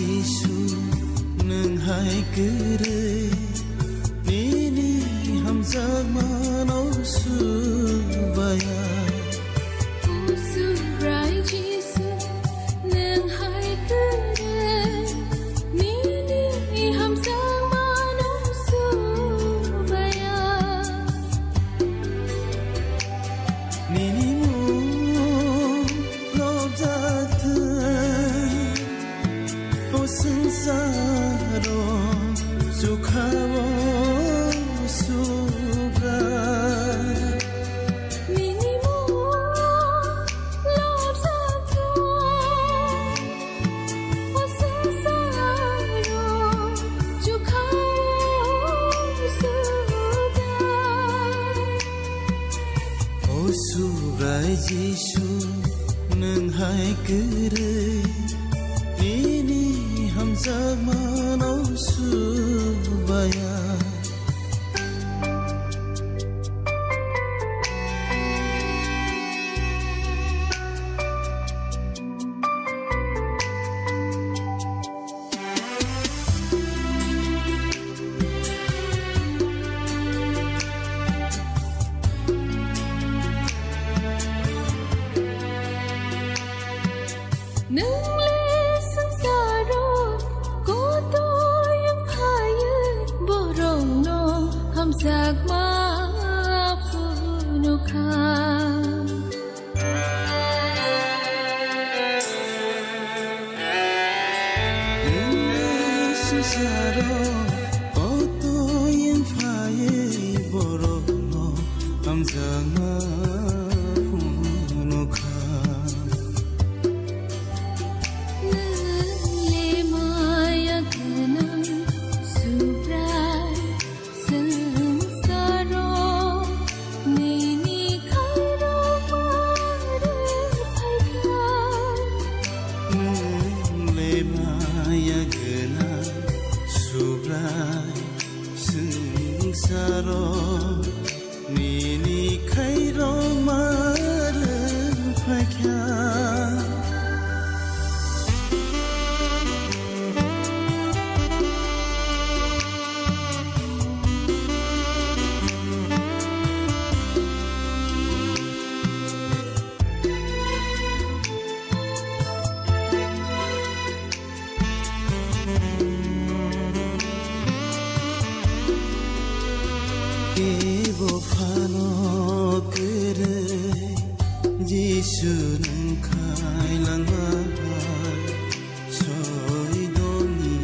Giêsu nâng hai kere nini hamza mano subaya Usurai Giêsu nâng hai kere nini hamza mano subaya nini Sansaro sukhawo subra minimo lobsakha o sansaro sukhawo subra o subra Giêsu nâng hai kere nini hamza mano subaya Sagma punuka Saro oto yang faye borono hamzama punuka Saro nini khairo mal phakya Kevo phano kere Giêsu nâng khai langa soi doni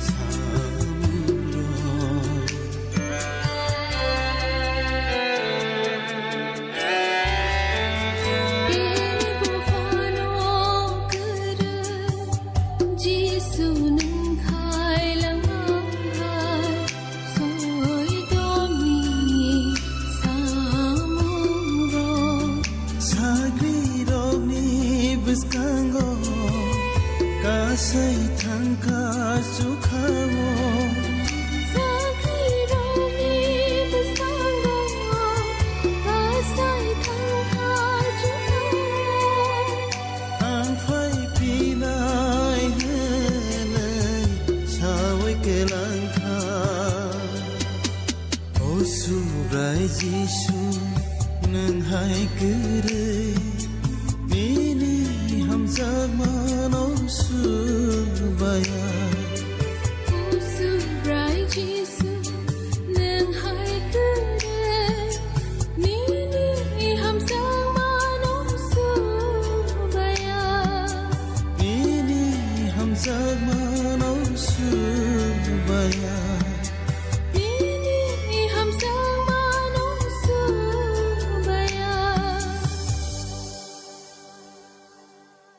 samuro Kevo phano kere Giêsu nâng khai langa Biskango kasai thangka sukhawo Sakiro ni biskango kasai thangka sukhawo ang phai pinai hele chawai kelangkha o subrai Giêsu nâng hai kere hamza mano subaya Usurai Giêsu nâng hai kere nini hamza mano subaya nini hamza mano subaya